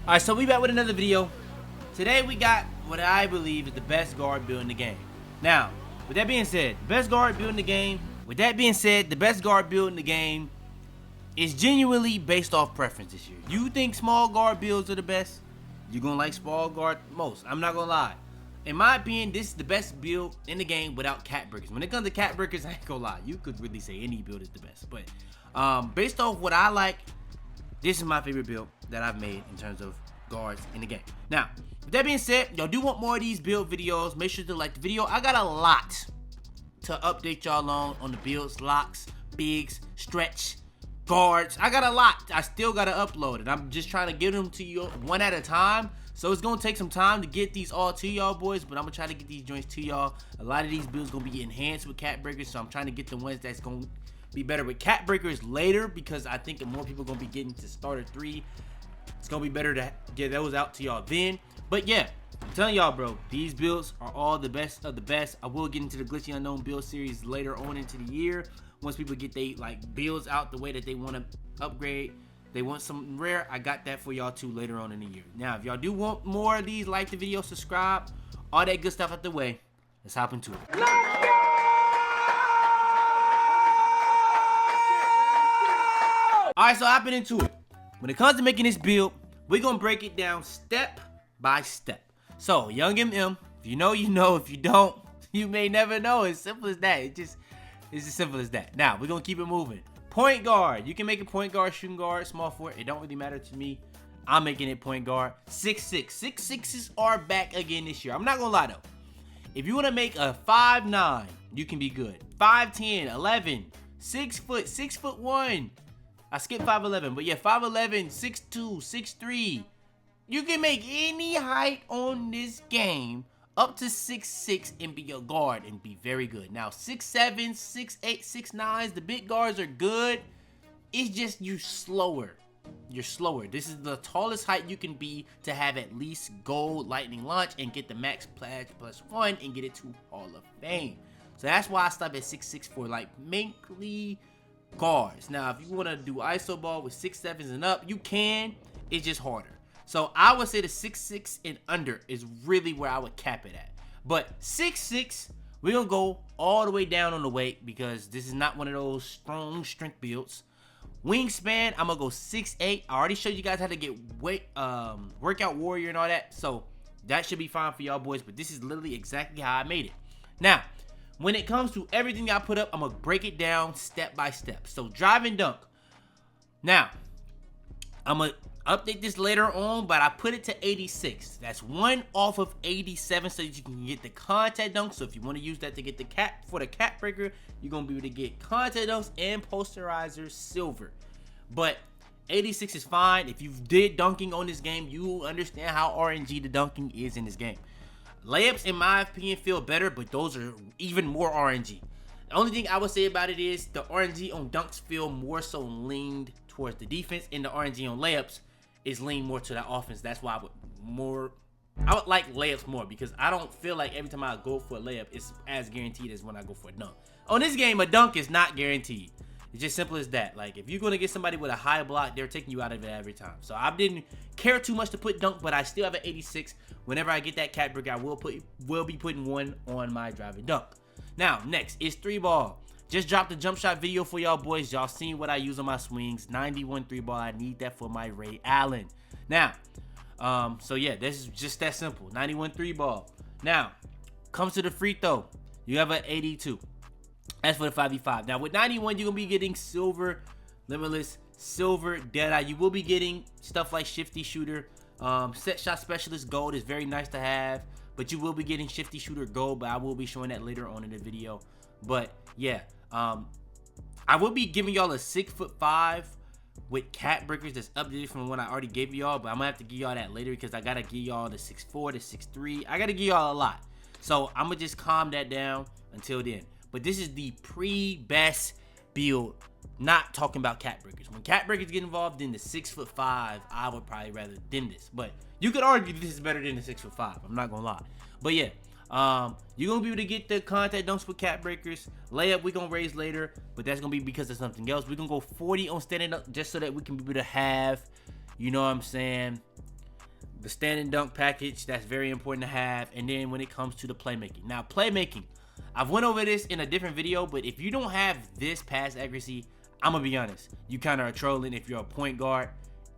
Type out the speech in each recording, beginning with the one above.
Alright, so we back with another video. Today we got what I believe is the best guard build in the game. Now, with that being said, the best guard build in the game, is genuinely based off preference this year. You think small guard builds are the best? You're gonna like small guard most. I'm not gonna lie. In my opinion, this is the best build in the game without cat breakers. When it comes to cat breakers, I ain't gonna lie. You could really say any build is the best. But based off what I like, this is my favorite build that I've made in terms of guards in the game. Now, with that being said, y'all do want more of these build videos. Make sure to like the video. I got a lot to update y'all on the builds, locks, bigs, stretch, guards. I got a lot. I still got to upload it. I'm just trying to get them to you one at a time. So it's going to take some time to get these all to y'all boys, but I'm going to try to get these joints to y'all. A lot of these builds going to be enhanced with cat breakers, so I'm trying to get the ones that's going to be better with cat breakers later, because I think more people are going to be getting to starter 3. It's going to be better to get those out to y'all then. But yeah, I'm telling y'all, bro, these builds are all the best of the best. I will get into the Glitchy Unknown build series later on into the year. Once people get they like builds out the way that they want to upgrade, they want something rare, I got that for y'all too later on in the year. Now, if y'all do want more of these, like the video, subscribe, all that good stuff out the way. Let's hop into it. Alright, so hopping into it. When it comes to making this build, we're going to break it down step by step. So, Young MM, if you know, you know. If you don't, you may never know. It's simple as that. It's as simple as that. Now, we're going to keep it moving. Point guard. You can make it point guard, shooting guard, small forward. It don't really matter to me. I'm making it point guard. 6'6". 6'6s are back again this year. I'm not going to lie, though. If you want to make a 5'9", you can be good. 5'10", 11, 6 foot, 6'1". I skipped 5'11", but yeah, 5'11", 6'2", 6'3". You can make any height on this game up to 6'6" and be a guard and be very good. Now, 6'7", 6'8", 6'9", the big guards are good. It's just you're slower. You're slower. This is the tallest height you can be to have at least gold lightning launch and get the max pledge +1 and get it to Hall of Fame. So that's why I stopped at 6'6" for like mainly guards. Now, if you want to do ISO ball with 6'7s and up, you can. It's just harder. So I would say the 6'6 and under is really where I would cap it at. But 6'6, we're going to go all the way down on the weight because this is not one of those strong strength builds. Wingspan, I'm going to go 6'8. I already showed you guys how to get weight, workout warrior and all that. So that should be fine for y'all boys. But this is literally exactly how I made it. Now, when it comes to everything I put up, I'm going to break it down step by step. So drive and dunk. Now, I'm going to update this later on, but I put it to 86. That's one off of 87 so that you can get the contact dunk. So if you want to use that to get the cat for the cat breaker, you're going to be able to get contact dunks and posterizer silver. But 86 is fine. If you did dunking on this game, you understand how RNG the dunking is in this game. Layups, in my opinion, feel better, but those are even more RNG. The only thing I would say about it is the RNG on dunks feel more so leaned towards the defense, and the RNG on layups is leaned more to the offense. That's why I would like layups more, because I don't feel like every time I go for a layup, it's as guaranteed as when I go for a dunk. On this game, a dunk is not guaranteed. It's just simple as that. Like, if you're going to get somebody with a high block, they're taking you out of it every time. So I didn't care too much to put dunk, but I still have an 86. Whenever I get that cat break, I will be putting one on my drive and dunk. Now, next is 3-ball. Just dropped a jump shot video for y'all boys. Y'all seen what I use on my swings. 91 3-ball. I need that for my Ray Allen. Now, so yeah, this is just that simple. 91 3-ball. Now, comes to the free throw. You have an 82. That's for the 5v5. Now, with 91, you're going to be getting silver, limitless, silver, deadeye. You will be getting stuff like shifty shooter. Set shot specialist gold is very nice to have, but you will be getting shifty shooter gold, but I will be showing that later on in the video. But yeah, I will be giving y'all a 6'5" with cat breakers that's updated from what I already gave y'all, but I'm gonna have to give y'all that later because I gotta give y'all the 6'4", the 6'3". I gotta give y'all a lot, so I'm gonna just calm that down until then. But this is the pre-best build, not talking about cat breakers. When cat breakers get involved in the 6'5", I would probably rather than this. But you could argue this is better than the 6'5". I'm not gonna lie. But yeah, you're gonna be able to get the contact dunks with cat breakers. Layup we're gonna raise later, but that's gonna be because of something else. We're gonna go 40 on standing up just so that we can be able to have, you know what I'm saying, the stand and dunk package, that's very important to have. And then when it comes to the playmaking. Now, playmaking, I've went over this in a different video, but if you don't have this pass accuracy, I'm going to be honest, you kind of are trolling if you're a point guard.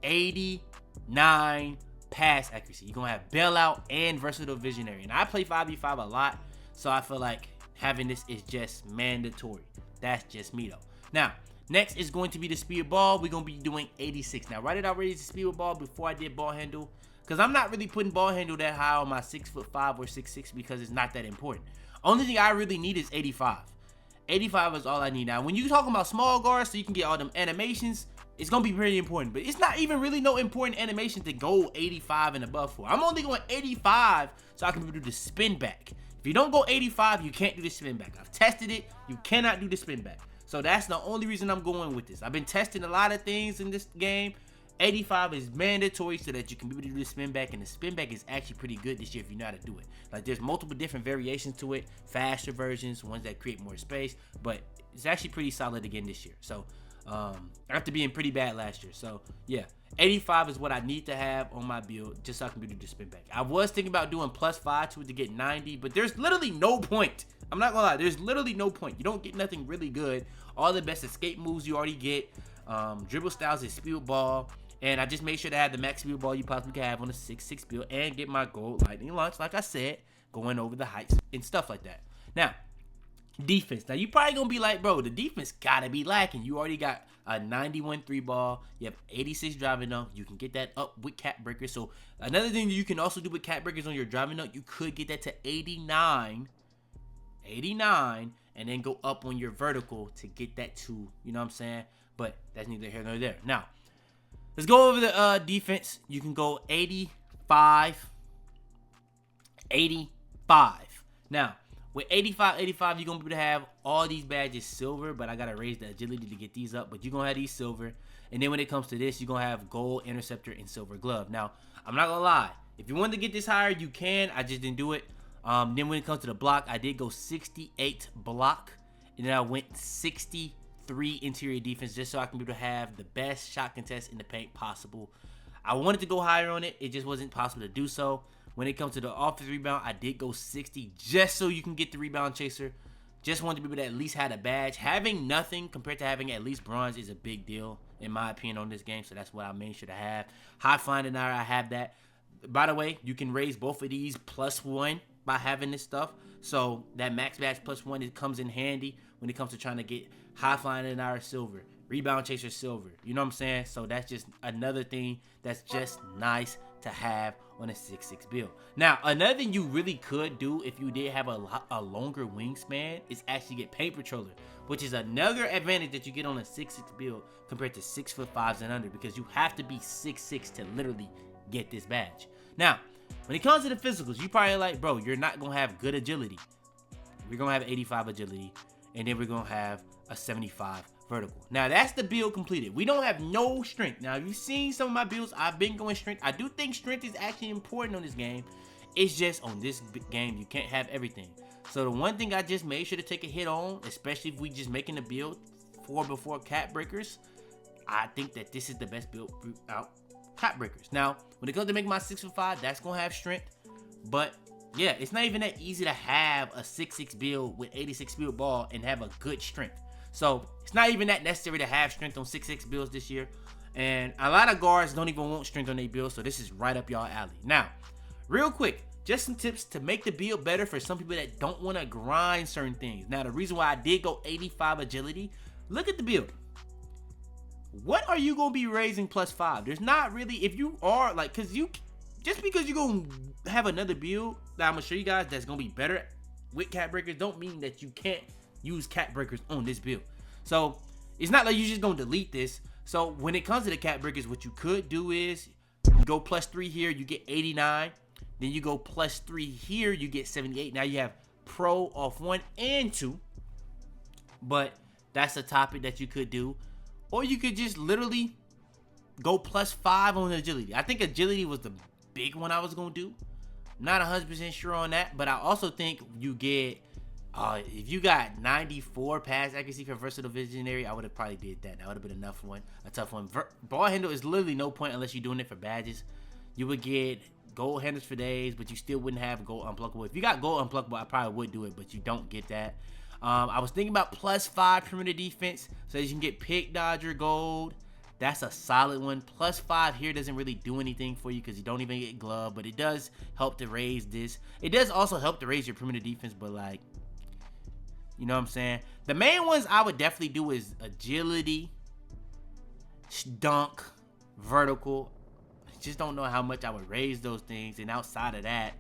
89 pass accuracy. You're going to have bailout and versatile visionary. And I play 5v5 a lot, so I feel like having this is just mandatory. That's just me, though. Now, next is going to be the speed ball. We're going to be doing 86. Now, why did I raise the speed ball before I did ball handle? Because I'm not really putting ball handle that high on my 6'5" or 6'6" because it's not that important. Only thing I really need is 85. 85 is all I need. Now, when you talking about small guards so you can get all them animations, it's going to be pretty important. But it's not even really no important animation to go 85 and above for. I'm only going 85 so I can do the spin back. If you don't go 85, you can't do the spin back. I've tested it. You cannot do the spin back. So that's the only reason I'm going with this. I've been testing a lot of things in this game. 85 is mandatory so that you can be able to do the spin back, and the spin back is actually pretty good this year if you know how to do it. Like, there's multiple different variations to it, faster versions, ones that create more space, but it's actually pretty solid again this year. So after being pretty bad last year. So yeah, 85 is what I need to have on my build just so I can do the spin back. I was thinking about doing +5 to it to get 90, but there's literally no point. I'm not gonna lie, there's literally no point. You don't get nothing really good. All the best escape moves you already get. Dribble styles is speed ball. And I just made sure to have the max speed ball you possibly can have on a 6'6" build and get my gold lightning launch, like I said, going over the heights and stuff like that. Now, defense. Now, you probably going to be like, bro, the defense got to be lacking. You already got a 91 3 ball. You have 86 driving dunk. You can get that up with cap breakers. So, another thing that you can also do with cap breakers on your driving dunk, you could get that to 89, and then go up on your vertical to get that to, you know what I'm saying? But that's neither here nor there. Now, let's go over the defense. You can go 85. Now, with 85, you're going to be able to have all these badges silver, but I got to raise the agility to get these up. But you're going to have these silver. And then when it comes to this, you're going to have gold interceptor and silver glove. Now, I'm not going to lie. If you want to get this higher, you can. I just didn't do it. Then when it comes to the block, I did go 68 block. And then I went 63 interior defense just so I can be able to have the best shot contest in the paint possible. I wanted to go higher on it. It just wasn't possible to do so. When it comes to the offensive rebound, I did go 60 just so you can get the rebound chaser. Just wanted to be able to at least have a badge. Having nothing compared to having at least bronze is a big deal, in my opinion, on this game. So that's what I made sure to have. High flying denier, I have that. By the way, you can raise both of these +1 by having this stuff. So that max badge +1, it comes in handy when it comes to trying to get high flying denier silver, rebound chaser silver. You know what I'm saying? So that's just another thing that's just nice to have on a 6'6" build. Now, another thing you really could do if you did have a longer wingspan is actually get paint patroller, which is another advantage that you get on a 6'6" build compared to 6'5" and under, because you have to be 6'6" to literally get this badge. Now, when it comes to the physicals, you probably like, bro, you're not gonna have good agility. We're gonna have 85 agility, and then we're gonna have a 75 vertical. Now, that's the build completed. We don't have no strength. Now, if you've seen some of my builds, I've been going strength. I do think strength is actually important on this game. It's just on this game, you can't have everything. So the one thing I just made sure to take a hit on, especially if we just making a build for before cap breakers, I think that this is the best build out cap breakers. Now, when it comes to making my 6'5", that's gonna have strength. But yeah, it's not even that easy to have a 6'6" build with 86 speed ball and have a good strength. So it's not even that necessary to have strength on 6'6" builds this year. And a lot of guards don't even want strength on their build, so this is right up y'all alley. Now, real quick, just some tips to make the build better for some people that don't want to grind certain things. Now, the reason why I did go 85 agility, look at the build. What are you going to be raising +5? There's not really, if you are, like, because you, just because you're going to have another build that I'm going to show you guys that's going to be better with cap breakers, don't mean that you can't use cap breakers on this build. So it's not like you're just gonna delete this. So when it comes to the cap breakers, what you could do is you go +3 here, you get 89. Then you go +3 here, you get 78. Now you have pro off 1 and 2. But that's a topic that you could do. Or you could just literally go +5 on agility. I think agility was the big one I was gonna do. Not 100% sure on that, but I also think you get if you got 94 pass accuracy for versatile visionary, I would have probably did that. That would have been enough one, a tough one. Ball handle is literally no point unless you're doing it for badges. You would get gold handles for days, but you still wouldn't have gold unpluckable. If you got gold unpluckable, I probably would do it, but you don't get that. I was thinking about +5 perimeter defense so that you can get pick dodger gold. That's a solid one. +5 here doesn't really do anything for you because you don't even get glove, but it does help to raise this. It does also help to raise your perimeter defense, but like, you know what I'm saying? The main ones I would definitely do is agility, dunk, vertical. I just don't know how much I would raise those things, and outside of that,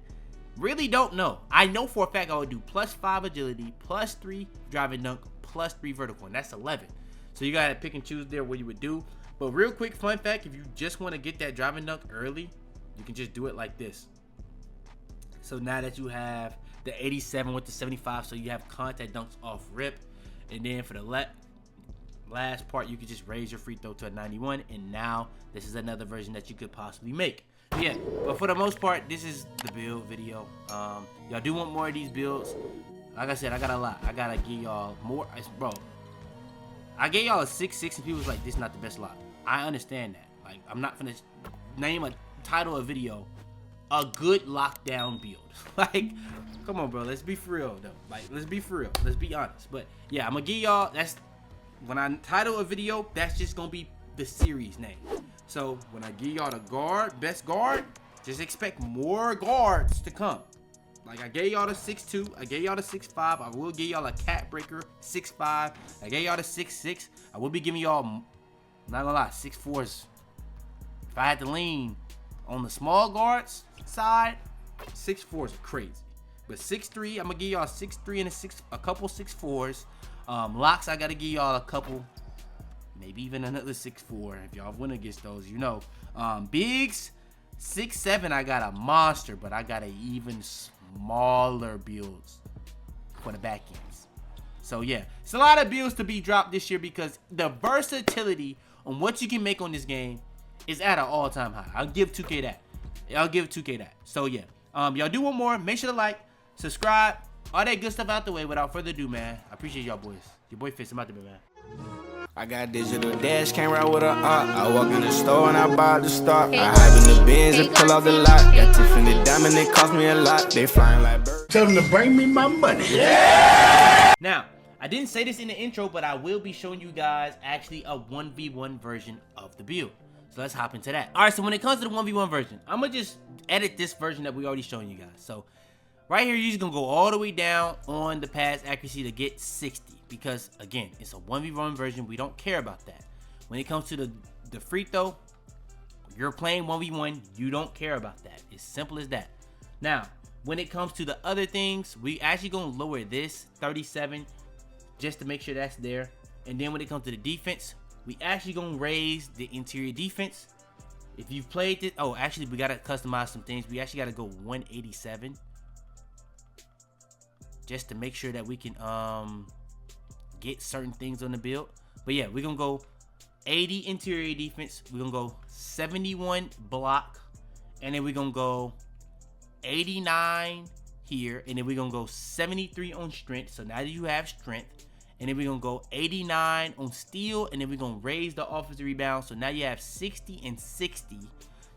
really don't know. I know for a fact I would do +5 agility, +3 driving dunk, +3 vertical, and that's 11. So you gotta pick and choose there what you would do. But real quick fun fact, if you just want to get that driving dunk early, you can just do it like this. So now that you have the 87 with the 75, so you have contact dunks off rip, and then for the last part, you could just raise your free throw to a 91, and now this is another version that you could possibly make. But yeah, but for the most part, this is the build video. Y'all do want more of these builds. Like I said, I got a lot. I gotta give y'all more. Bro, I gave y'all a 6-6, and people was like, this is not the best lot. I understand that. Like, I'm not gonna name a title of video a good lockdown build. Like, come on, bro. Let's be for real, though. Like, let's be for real. Let's be honest. But yeah, I'm gonna give y'all. That's when I title a video. That's just gonna be the series name. So when I give y'all the best guard, just expect more guards to come. Like, I gave y'all the 6'2", I gave y'all the 6'5", I will give y'all a cat breaker 6'5", I gave y'all the 6'6", I will be giving y'all, not gonna lie, 6'4s. If I had to lean on the small guards side, 6'4s are crazy. But 6'3", I'm gonna give y'all a 6'3" and a couple 6'4s. Locks, I gotta give y'all a couple, maybe even another 6'4". If y'all win against those, you know. Bigs, 6'7", I got a monster, but I got a even smaller builds for the back ends. So yeah, it's a lot of builds to be dropped this year because the versatility on what you can make on this game is at an all-time high. I'll give 2K that. I'll give 2K that. So yeah, y'all do want more, make sure to like, subscribe, all that good stuff out the way. Without further ado, man, I appreciate y'all boys. Your boy Fitz, I'm out there, man. I got digital dash, came right with a I walk in the store and I buy the stock. I hide in the bins and pull out the lot. Got Tiffany diamond, they cost me a lot. They flying like birds. Tell them to bring me my money. Yeah! Now, I didn't say this in the intro, but I will be showing you guys actually a 1v1 version of the build. So let's hop into that. All right, so when it comes to the 1v1 version, I'm going to just edit this version that we already shown you guys. So right here, you're just going to go all the way down on the pass accuracy to get 60. Because, again, it's a 1v1 version. We don't care about that. When it comes to the free throw, you're playing 1v1. You don't care about that. It's simple as that. Now, when it comes to the other things, we actually going to lower this 37 just to make sure that's there. And then when it comes to the defense, we actually going to raise the interior defense. If you've played it, oh, actually, we got to customize some things. We actually got to go 187 just to make sure that we can get certain things on the build. But yeah, we're gonna go 80 interior defense, we're gonna go 71 block, and then we're gonna go 89 here, and then we're gonna go 73 on strength. So now that you have strength, and then we're gonna go 89 on steal, and then we're gonna raise the offensive rebound. So now you have 60 and 60.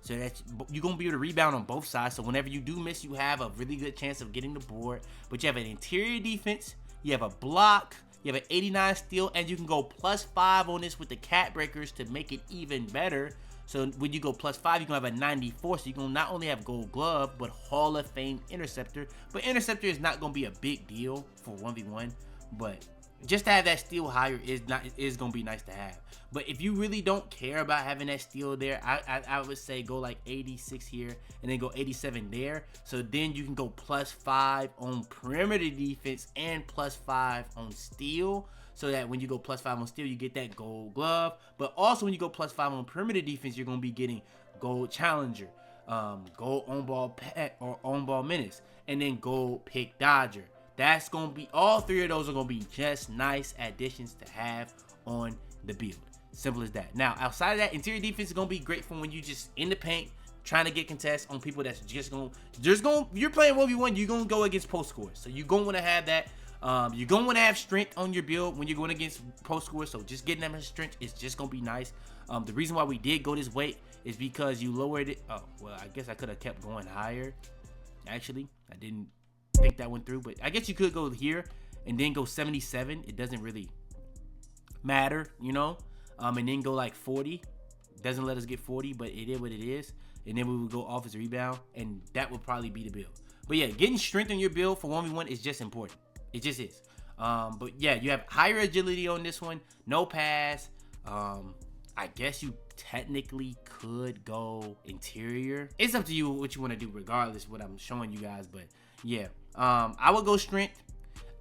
So that you're gonna be able to rebound on both sides. So whenever you do miss, you have a really good chance of getting the board. But you have an interior defense, you have a block, you have an 89 steal, and you can go +5 on this with the cat breakers to make it even better. So when you go +5, you're gonna have a 94. So you're gonna not only have gold glove, but Hall of Fame interceptor. But interceptor is not gonna be a big deal for 1v1. But just to have that steal higher is gonna be nice to have. But if you really don't care about having that steal there, I would say go like 86 here and then go 87 there. So then you can go +5 on perimeter defense and +5 on steal. So that when you go +5 on steal, you get that gold glove. But also when you go +5 on perimeter defense, you're gonna be getting gold challenger, gold on ball pet or on ball minutes, and then gold pick dodger. That's gonna be, all three of those are gonna be just nice additions to have on the build. Simple as that. Now, outside of that, interior defense is gonna be great for when you just in the paint trying to get contests on people that's just gonna you're playing 1v1, you're gonna go against post scores. So you're gonna wanna have that. You're going to want to have strength on your build when you're going against post scorers, so just getting them strength is just going to be nice. The reason why we did go this weight is because you lowered it. Oh, well, I guess I could have kept going higher. Actually, I didn't think that went through, but I guess you could go here and then go 77. It doesn't really matter, you know, and then go like 40. Doesn't let us get 40, but it is what it is. And then we would go offensive rebound, and that would probably be the build. But yeah, getting strength on your build for 1v1 is just important. It just is. But yeah, you have higher agility on this one. No pass. I guess you technically could go interior. It's up to you what you want to do, regardless of what I'm showing you guys. But yeah, I would go strength.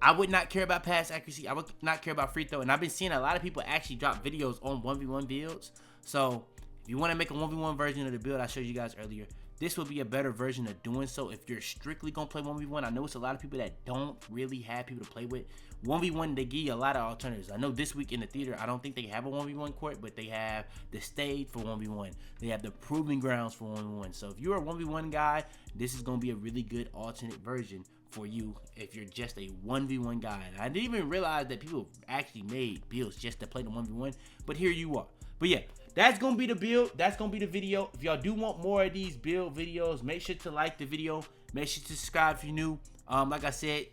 I would not care about pass accuracy. I would not care about free throw. And I've been seeing a lot of people actually drop videos on 1v1 builds. So if you want to make a 1v1 version of the build I showed you guys earlier, this will be a better version of doing so. If you're strictly going to play 1v1, I know it's a lot of people that don't really have people to play with. 1v1, they give you a lot of alternatives. I know this week in the theater, I don't think they have a 1v1 court, but they have the stage for 1v1. They have the proving grounds for 1v1. So if you're a 1v1 guy, this is going to be a really good alternate version for you if you're just a 1v1 guy. And I didn't even realize that people actually made builds just to play the 1v1, but here you are. But yeah, that's gonna be the build. That's gonna be the video. If y'all do want more of these build videos, make sure to like the video. Make sure to subscribe if you're new. Like I said,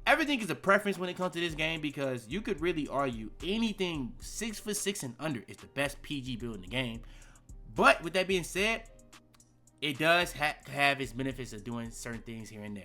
everything is a preference when it comes to this game, because you could really argue anything 6'6" and under is the best PG build in the game. But with that being said, it does have its benefits of doing certain things here and there.